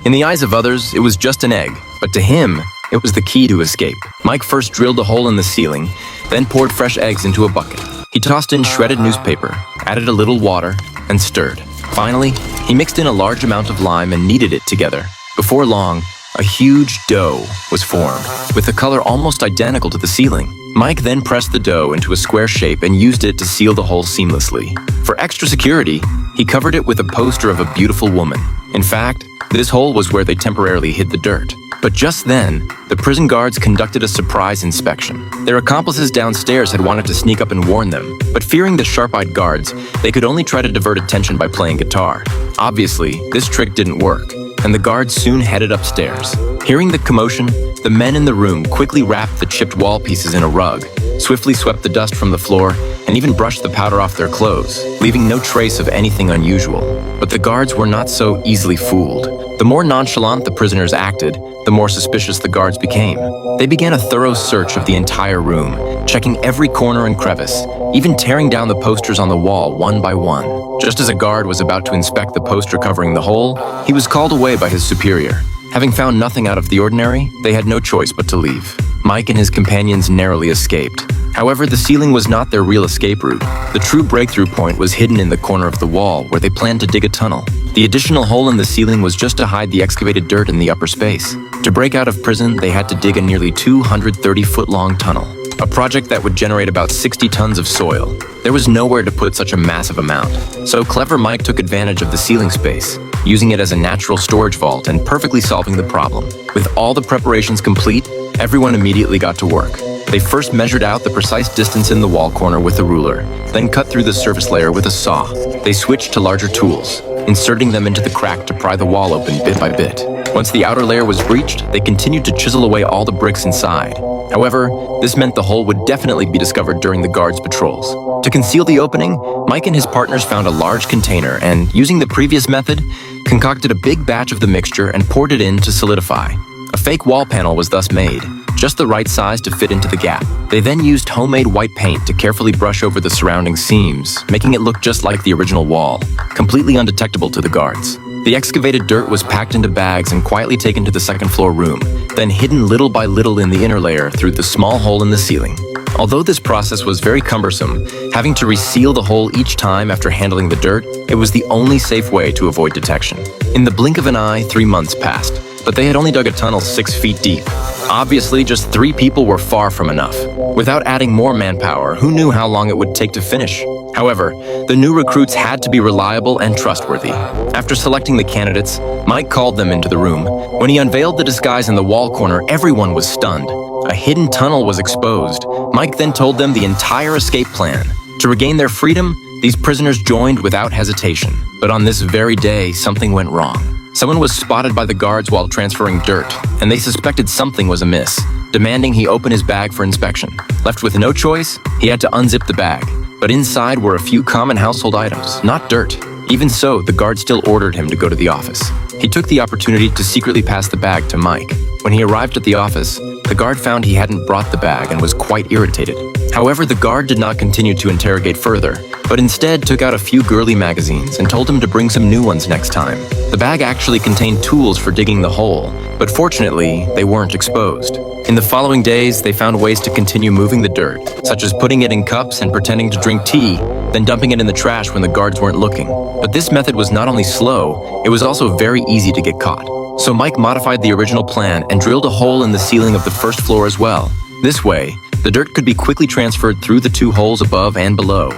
In the eyes of others, it was just an egg, but to him, it was the key to escape. Mike first drilled a hole in the ceiling, then poured fresh eggs into a bucket. He tossed in shredded newspaper, added a little water, and stirred. Finally, he mixed in a large amount of lime and kneaded it together. Before long, a huge dough was formed, with the color almost identical to the ceiling. Mike then pressed the dough into a square shape and used it to seal the hole seamlessly. For extra security, he covered it with a poster of a beautiful woman. In fact, this hole was where they temporarily hid the dirt. But just then, the prison guards conducted a surprise inspection. Their accomplices downstairs had wanted to sneak up and warn them, but fearing the sharp-eyed guards, they could only try to divert attention by playing guitar. Obviously, this trick didn't work, and the guards soon headed upstairs. Hearing the commotion, the men in the room quickly wrapped the chipped wall pieces in a rug, swiftly swept the dust from the floor, and even brushed the powder off their clothes, leaving no trace of anything unusual. But the guards were not so easily fooled. The more nonchalant the prisoners acted, the more suspicious the guards became. They began a thorough search of the entire room, checking every corner and crevice, even tearing down the posters on the wall one by one. Just as a guard was about to inspect the poster covering the hole, he was called away by his superior. Having found nothing out of the ordinary, they had no choice but to leave. Mike and his companions narrowly escaped. However, the ceiling was not their real escape route. The true breakthrough point was hidden in the corner of the wall where they planned to dig a tunnel. The additional hole in the ceiling was just to hide the excavated dirt in the upper space. To break out of prison, they had to dig a nearly 230-foot-long tunnel, a project that would generate about 60 tons of soil. There was nowhere to put such a massive amount, so clever Mike took advantage of the ceiling space, using it as a natural storage vault and perfectly solving the problem. With all the preparations complete, everyone immediately got to work. They first measured out the precise distance in the wall corner with a ruler, then cut through the surface layer with a saw. They switched to larger tools, inserting them into the crack to pry the wall open bit by bit. Once the outer layer was breached, they continued to chisel away all the bricks inside. However, this meant the hole would definitely be discovered during the guards' patrols. To conceal the opening, Mike and his partners found a large container and, using the previous method, concocted a big batch of the mixture and poured it in to solidify. A fake wall panel was thus made, just the right size to fit into the gap. They then used homemade white paint to carefully brush over the surrounding seams, making it look just like the original wall, completely undetectable to the guards. The excavated dirt was packed into bags and quietly taken to the second-floor room, then hidden little by little in the inner layer through the small hole in the ceiling. Although this process was very cumbersome, having to reseal the hole each time after handling the dirt, it was the only safe way to avoid detection. In the blink of an eye, 3 months passed, but they had only dug a tunnel 6 feet deep. Obviously, just 3 people were far from enough. Without adding more manpower, who knew how long it would take to finish? However, the new recruits had to be reliable and trustworthy. After selecting the candidates, Mike called them into the room. When he unveiled the disguise in the wall corner, everyone was stunned. A hidden tunnel was exposed. Mike then told them the entire escape plan. To regain their freedom, these prisoners joined without hesitation. But on this very day, something went wrong. Someone was spotted by the guards while transferring dirt, and they suspected something was amiss, demanding he open his bag for inspection. Left with no choice, he had to unzip the bag. But inside were a few common household items, not dirt. Even so, the guard still ordered him to go to the office. He took the opportunity to secretly pass the bag to Mike. When he arrived at the office, the guard found he hadn't brought the bag and was quite irritated. However, the guard did not continue to interrogate further, but instead took out a few girly magazines and told him to bring some new ones next time. The bag actually contained tools for digging the hole, but fortunately, they weren't exposed. In the following days, they found ways to continue moving the dirt, such as putting it in cups and pretending to drink tea, then dumping it in the trash when the guards weren't looking. But this method was not only slow, it was also very easy to get caught. So Mike modified the original plan and drilled a hole in the ceiling of the first floor as well. This way, the dirt could be quickly transferred through the 2 holes above and below,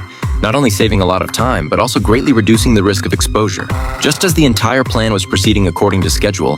not only saving a lot of time, but also greatly reducing the risk of exposure. Just as the entire plan was proceeding according to schedule,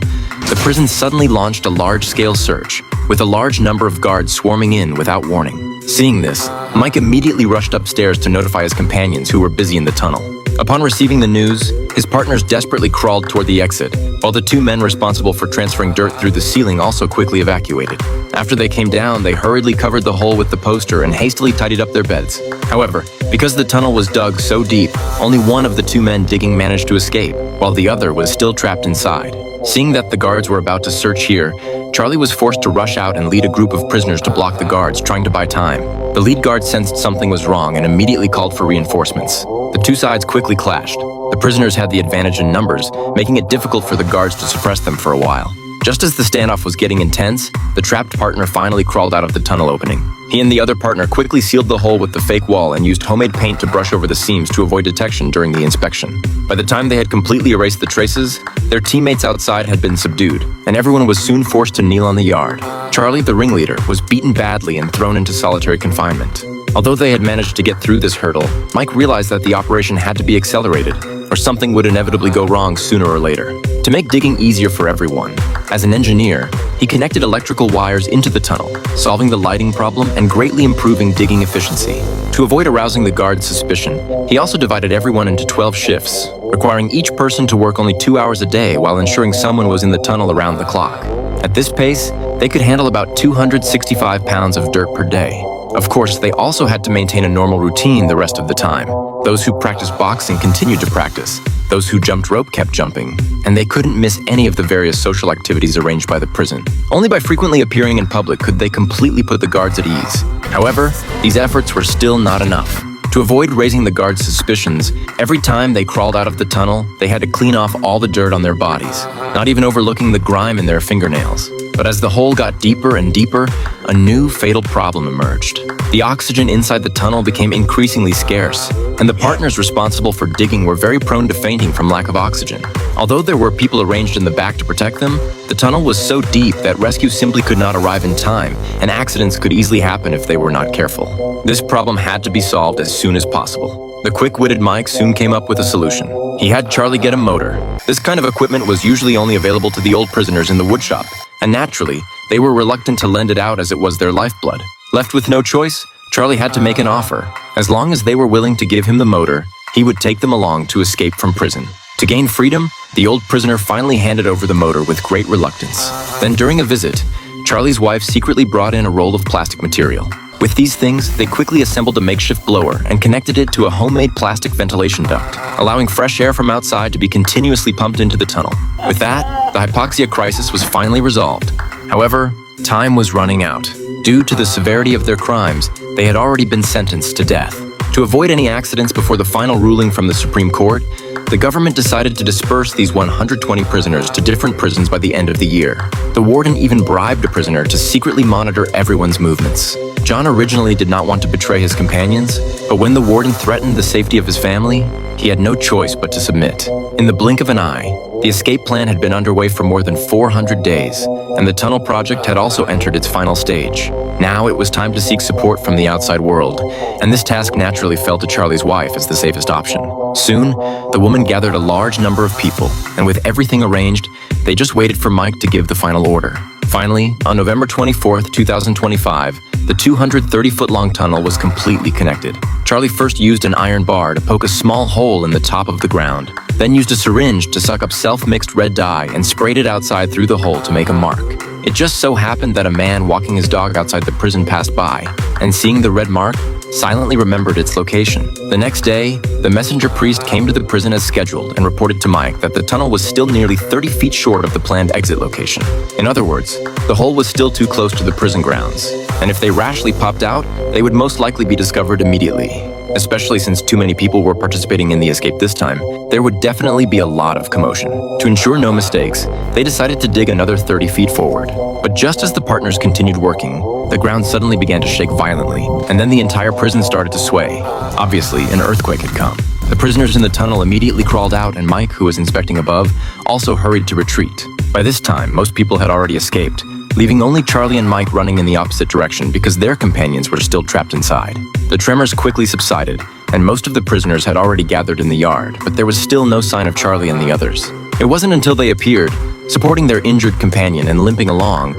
the prison suddenly launched a large-scale search, with a large number of guards swarming in without warning. Seeing this, Mike immediately rushed upstairs to notify his companions who were busy in the tunnel. Upon receiving the news, his partners desperately crawled toward the exit, while the 2 men responsible for transferring dirt through the ceiling also quickly evacuated. After they came down, they hurriedly covered the hole with the poster and hastily tidied up their beds. However, because the tunnel was dug so deep, only one of the 2 men digging managed to escape, while the other was still trapped inside. Seeing that the guards were about to search here, Charlie was forced to rush out and lead a group of prisoners to block the guards, trying to buy time. The lead guard sensed something was wrong and immediately called for reinforcements. The 2 sides quickly clashed. The The prisoners had the advantage in numbers, making it difficult for the guards to suppress them for a while. Just as the standoff was getting intense, the trapped partner finally crawled out of the tunnel opening. He and the other partner quickly sealed the hole with the fake wall and used homemade paint to brush over the seams to avoid detection during the inspection. By the time they had completely erased the traces, their teammates outside had been subdued, and everyone was soon forced to kneel on the yard. Charlie, the ringleader, was beaten badly and thrown into solitary confinement. Although they had managed to get through this hurdle, Mike realized that the operation had to be accelerated, or something would inevitably go wrong sooner or later. To make digging easier for everyone, as an engineer, he connected electrical wires into the tunnel, solving the lighting problem and greatly improving digging efficiency. To avoid arousing the guards' suspicion, he also divided everyone into 12 shifts, requiring each person to work only 2 hours a day while ensuring someone was in the tunnel around the clock. At this pace, they could handle about 265 pounds of dirt per day. Of course, they also had to maintain a normal routine the rest of the time. Those who practiced boxing continued to practice. Those who jumped rope kept jumping, and they couldn't miss any of the various social activities arranged by the prison. Only by frequently appearing in public could they completely put the guards at ease. However, these efforts were still not enough. To avoid raising the guards' suspicions, every time they crawled out of the tunnel, they had to clean off all the dirt on their bodies, not even overlooking the grime in their fingernails. But as the hole got deeper and deeper, a new fatal problem emerged. The oxygen inside the tunnel became increasingly scarce, and the partners responsible for digging were very prone to fainting from lack of oxygen. Although there were people arranged in the back to protect them, the tunnel was so deep that rescue simply could not arrive in time, and accidents could easily happen if they were not careful. This problem had to be solved as soon as possible. The quick-witted Mike soon came up with a solution. He had Charlie get a motor. This kind of equipment was usually only available to the old prisoners in the woodshop, and naturally, they were reluctant to lend it out as it was their lifeblood. Left with no choice, Charlie had to make an offer. As long as they were willing to give him the motor, he would take them along to escape from prison. To gain freedom, the old prisoner finally handed over the motor with great reluctance. Then during a visit, Charlie's wife secretly brought in a roll of plastic material. With these things, they quickly assembled a makeshift blower and connected it to a homemade plastic ventilation duct, allowing fresh air from outside to be continuously pumped into the tunnel. With that, the hypoxia crisis was finally resolved. However, time was running out. Due to the severity of their crimes, they had already been sentenced to death. To avoid any accidents before the final ruling from the Supreme Court, the government decided to disperse these 120 prisoners to different prisons by the end of the year. The warden even bribed a prisoner to secretly monitor everyone's movements. John originally did not want to betray his companions, but when the warden threatened the safety of his family, he had no choice but to submit. In the blink of an eye, the escape plan had been underway for more than 400 days, and the tunnel project had also entered its final stage. Now it was time to seek support from the outside world, and this task naturally fell to Charlie's wife as the safest option. Soon, the woman gathered a large number of people, and with everything arranged, they just waited for Mike to give the final order. Finally, on November 24th, 2025, the 230-foot-long tunnel was completely connected. Charlie first used an iron bar to poke a small hole in the top of the ground, then used a syringe to suck up self-mixed red dye and sprayed it outside through the hole to make a mark. It just so happened that a man walking his dog outside the prison passed by, and seeing the red mark, silently remembered its location. The next day, the messenger priest came to the prison as scheduled and reported to Mike that the tunnel was still nearly 30 feet short of the planned exit location. In other words, the hole was still too close to the prison grounds, and if they rashly popped out, they would most likely be discovered immediately. Especially since too many people were participating in the escape this time, there would definitely be a lot of commotion. To ensure no mistakes, they decided to dig another 30 feet forward. But just as the partners continued working, the ground suddenly began to shake violently, and then the entire prison started to sway. Obviously, an earthquake had come. The prisoners in the tunnel immediately crawled out, and Mike, who was inspecting above, also hurried to retreat. By this time, most people had already escaped, leaving only Charlie and Mike running in the opposite direction because their companions were still trapped inside. The tremors quickly subsided, and most of the prisoners had already gathered in the yard, but there was still no sign of Charlie and the others. It wasn't until they appeared, supporting their injured companion and limping along,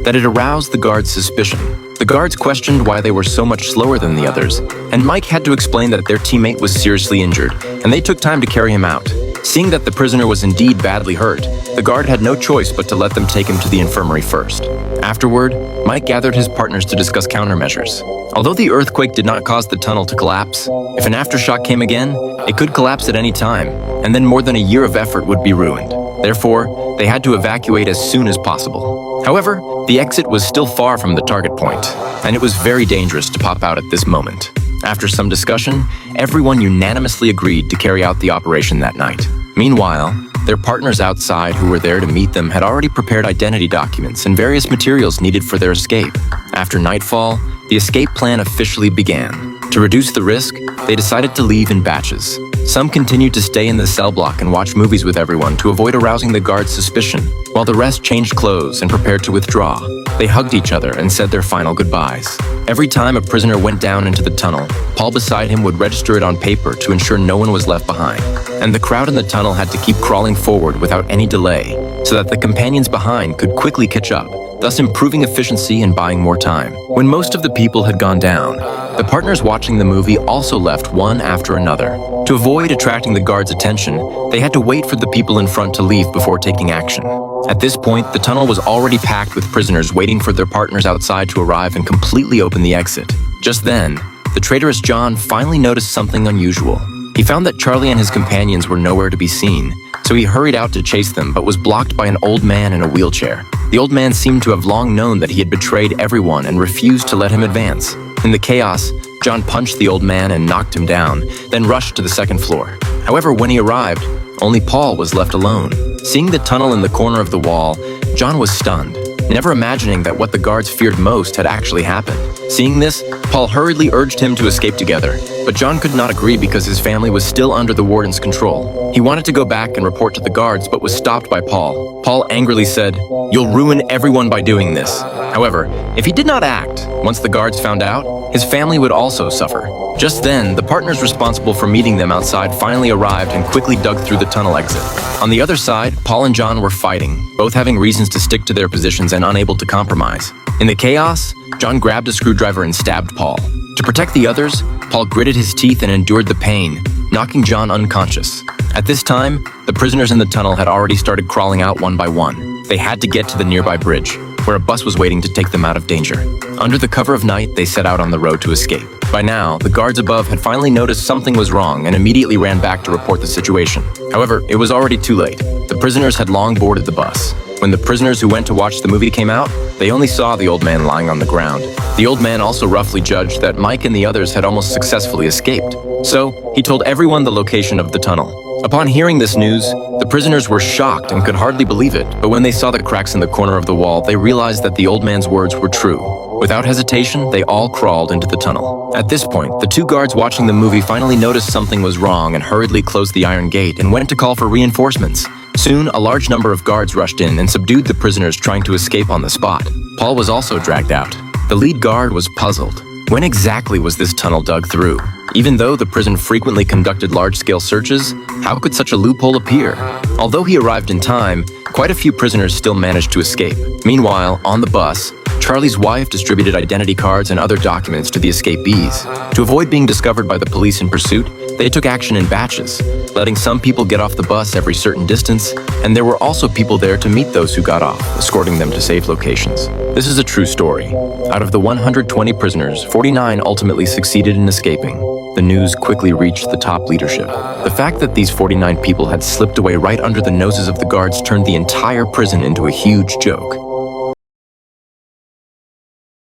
that it aroused the guards' suspicion. The guards questioned why they were so much slower than the others, and Mike had to explain that their teammate was seriously injured, and they took time to carry him out. Seeing that the prisoner was indeed badly hurt, the guard had no choice but to let them take him to the infirmary first. Afterward, Mike gathered his partners to discuss countermeasures. Although the earthquake did not cause the tunnel to collapse, if an aftershock came again, it could collapse at any time, and then more than a year of effort would be ruined. Therefore, they had to evacuate as soon as possible. However, the exit was still far from the target point, and it was very dangerous to pop out at this moment. After some discussion, everyone unanimously agreed to carry out the operation that night. Meanwhile, their partners outside who were there to meet them had already prepared identity documents and various materials needed for their escape. After nightfall, the escape plan officially began. To reduce the risk, they decided to leave in batches. Some continued to stay in the cell block and watch movies with everyone to avoid arousing the guards' suspicion, while the rest changed clothes and prepared to withdraw. They hugged each other and said their final goodbyes. Every time a prisoner went down into the tunnel, Paul beside him would register it on paper to ensure no one was left behind. And the crowd in the tunnel had to keep crawling forward without any delay, so that the companions behind could quickly catch up, thus improving efficiency and buying more time. When most of the people had gone down, the partners watching the movie also left one after another. To avoid attracting the guards' attention, they had to wait for the people in front to leave before taking action. At this point, the tunnel was already packed with prisoners waiting for their partners outside to arrive and completely open the exit. Just then, the traitorous John finally noticed something unusual. He found that Charlie and his companions were nowhere to be seen, so he hurried out to chase them but was blocked by an old man in a wheelchair. The old man seemed to have long known that he had betrayed everyone and refused to let him advance. In the chaos, John punched the old man and knocked him down, then rushed to the second floor. However, when he arrived, only Paul was left alone. Seeing the tunnel in the corner of the wall, John was stunned, never imagining that what the guards feared most had actually happened. Seeing this, Paul hurriedly urged him to escape together, but John could not agree because his family was still under the warden's control. He wanted to go back and report to the guards, but was stopped by Paul. Paul angrily said, "You'll ruin everyone by doing this." However, if he did not act, once the guards found out, his family would also suffer. Just then, the partners responsible for meeting them outside finally arrived and quickly dug through the tunnel exit. On the other side, Paul and John were fighting, both having reasons to stick to their positions and unable to compromise. In the chaos, John grabbed a screwdriver and stabbed Paul. To protect the others, Paul gritted his teeth and endured the pain, knocking John unconscious. At this time, the prisoners in the tunnel had already started crawling out one by one. They had to get to the nearby bridge, where a bus was waiting to take them out of danger. Under the cover of night, they set out on the road to escape. By now, the guards above had finally noticed something was wrong and immediately ran back to report the situation. However, it was already too late. The prisoners had long boarded the bus. When the prisoners who went to watch the movie came out, they only saw the old man lying on the ground. The old man also roughly judged that Mike and the others had almost successfully escaped. So, he told everyone the location of the tunnel. Upon hearing this news, the prisoners were shocked and could hardly believe it, but when they saw the cracks in the corner of the wall, they realized that the old man's words were true. Without hesitation, they all crawled into the tunnel. At this point, the two guards watching the movie finally noticed something was wrong and hurriedly closed the iron gate and went to call for reinforcements. Soon, a large number of guards rushed in and subdued the prisoners trying to escape on the spot. Paul was also dragged out. The lead guard was puzzled. When exactly was this tunnel dug through? Even though the prison frequently conducted large-scale searches, how could such a loophole appear? Although he arrived in time, quite a few prisoners still managed to escape. Meanwhile, on the bus, Charlie's wife distributed identity cards and other documents to the escapees. To avoid being discovered by the police in pursuit, they took action in batches, letting some people get off the bus every certain distance, and there were also people there to meet those who got off, escorting them to safe locations. This is a true story. Out of the 120 prisoners, 49 ultimately succeeded in escaping. The news quickly reached the top leadership. The fact that these 49 people had slipped away right under the noses of the guards turned the entire prison into a huge joke.